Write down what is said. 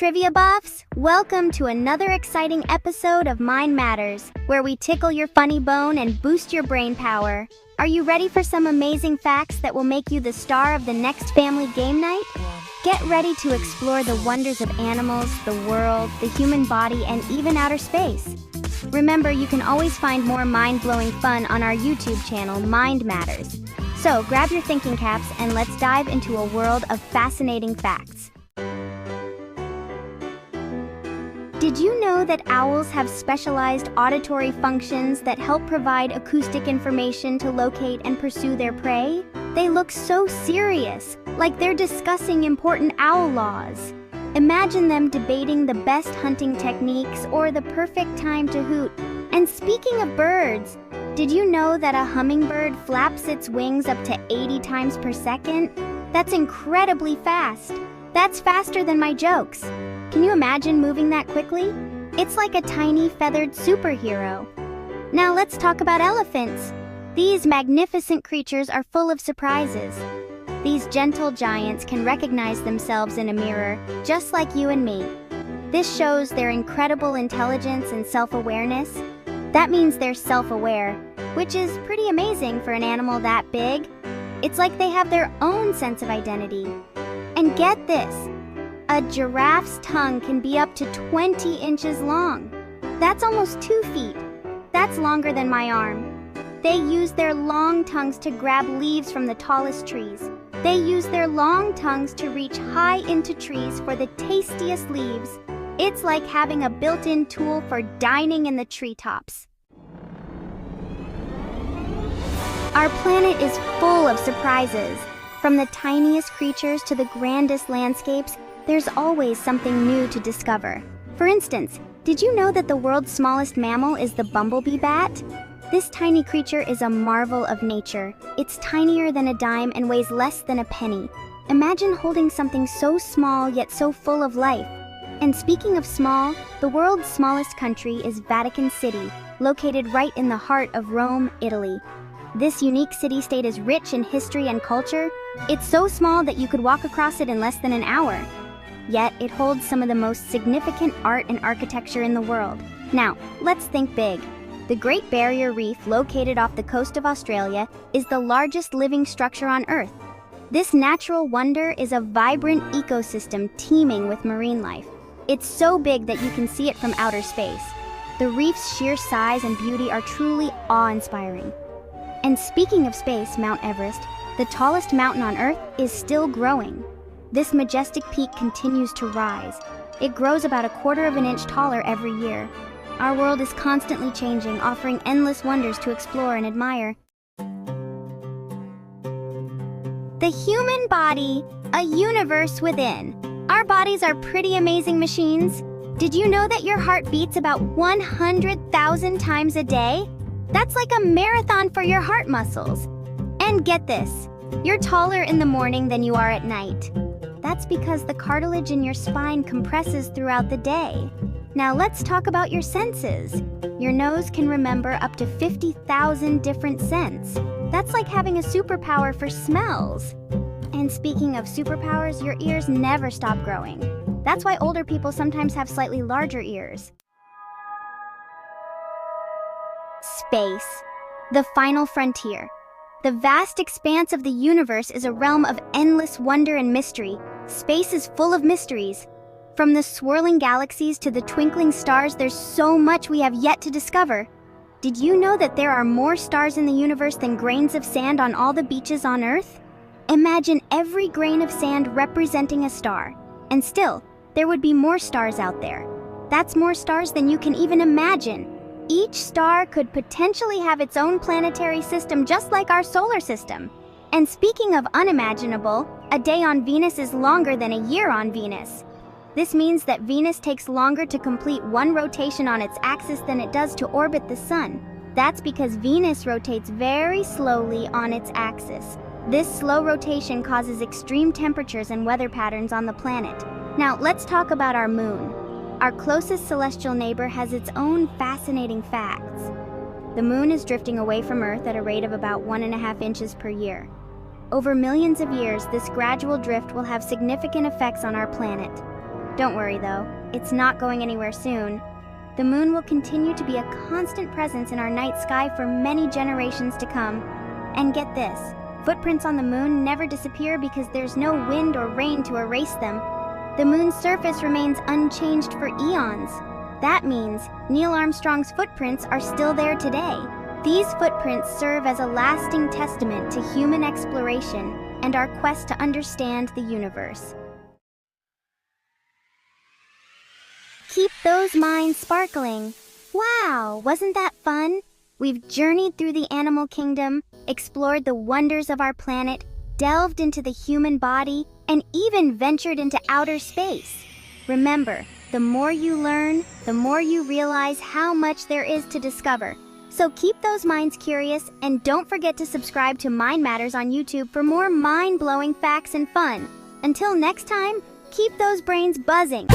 trivia buffs? Welcome to another exciting episode of Mind Matters, where we tickle your funny bone and boost your brain power. Are you ready for some amazing facts that will make you the star of the next family game night? Get ready to explore the wonders of animals, the world, the human body, and even outer space. Remember, you can always find more mind-blowing fun on our YouTube channel, Mind Matters. So grab your thinking caps and let's dive into a world of fascinating facts. Did you know that owls have specialized auditory functions that help provide acoustic information to locate and pursue their prey? They look so serious, like they're discussing important owl laws. Imagine them debating the best hunting techniques or the perfect time to hoot. And speaking of birds, did you know that a hummingbird flaps its wings up to 80 times per second? That's incredibly fast. That's faster than my jokes. Can you imagine moving that quickly? It's like a tiny feathered superhero. Now let's talk about elephants. These magnificent creatures are full of surprises. These gentle giants can recognize themselves in a mirror, just like you and me. This shows their incredible intelligence and self-awareness. That means they're self-aware, which is pretty amazing for an animal that big. It's like they have their own sense of identity. And get this, a giraffe's tongue can be up to 20 inches long. That's almost 2 feet. That's longer than my arm. They use their long tongues to grab leaves from the tallest trees. They use their long tongues to reach high into trees for the tastiest leaves. It's like having a built-in tool for dining in the treetops. Our planet is full of surprises. From the tiniest creatures to the grandest landscapes, there's always something new to discover. For instance, did you know that the world's smallest mammal is the bumblebee bat? This tiny creature is a marvel of nature. It's tinier than a dime and weighs less than a penny. Imagine holding something so small yet so full of life. And speaking of small, the world's smallest country is Vatican City, located right in the heart of Rome, Italy. This unique city-state is rich in history and culture. It's so small that you could walk across it in less than an hour. Yet, it holds some of the most significant art and architecture in the world. Now, let's think big. The Great Barrier Reef, located off the coast of Australia, is the largest living structure on Earth. This natural wonder is a vibrant ecosystem teeming with marine life. It's so big that you can see it from outer space. The reef's sheer size and beauty are truly awe-inspiring. And speaking of space, Mount Everest, the tallest mountain on Earth, is still growing. This majestic peak continues to rise. It grows about 1/4 of an inch taller every year. Our world is constantly changing, offering endless wonders to explore and admire. The human body, a universe within. Our bodies are pretty amazing machines. Did you know that your heart beats about 100,000 times a day? That's like a marathon for your heart muscles. And get this, you're taller in the morning than you are at night. That's because the cartilage in your spine compresses throughout the day. Now let's talk about your senses. Your nose can remember up to 50,000 different scents. That's like having a superpower for smells. And speaking of superpowers, your ears never stop growing. That's why older people sometimes have slightly larger ears. Space, the final frontier. The vast expanse of the universe is a realm of endless wonder and mystery. Space is full of mysteries. From the swirling galaxies to the twinkling stars, there's so much we have yet to discover. Did you know that there are more stars in the universe than grains of sand on all the beaches on Earth? Imagine every grain of sand representing a star. And still, there would be more stars out there. That's more stars than you can even imagine. Each star could potentially have its own planetary system just like our solar system. And speaking of unimaginable, a day on Venus is longer than a year on Venus. This means that Venus takes longer to complete one rotation on its axis than it does to orbit the Sun. That's because Venus rotates very slowly on its axis. This slow rotation causes extreme temperatures and weather patterns on the planet. Now, let's talk about our moon. Our closest celestial neighbor has its own fascinating facts. The moon is drifting away from Earth at a rate of about 1.5 inches per year. Over millions of years, this gradual drift will have significant effects on our planet. Don't worry though, it's not going anywhere soon. The moon will continue to be a constant presence in our night sky for many generations to come. And get this, footprints on the moon never disappear because there's no wind or rain to erase them. The moon's surface remains unchanged for eons. That means Neil Armstrong's footprints are still there today. These footprints serve as a lasting testament to human exploration and our quest to understand the universe. Keep those minds sparkling. Wow, wasn't that fun? We've journeyed through the animal kingdom, explored the wonders of our planet, delved into the human body, and even ventured into outer space. Remember, the more you learn, the more you realize how much there is to discover. So keep those minds curious, and don't forget to subscribe to Mind Matters on YouTube for more mind-blowing facts and fun. Until next time, keep those brains buzzing.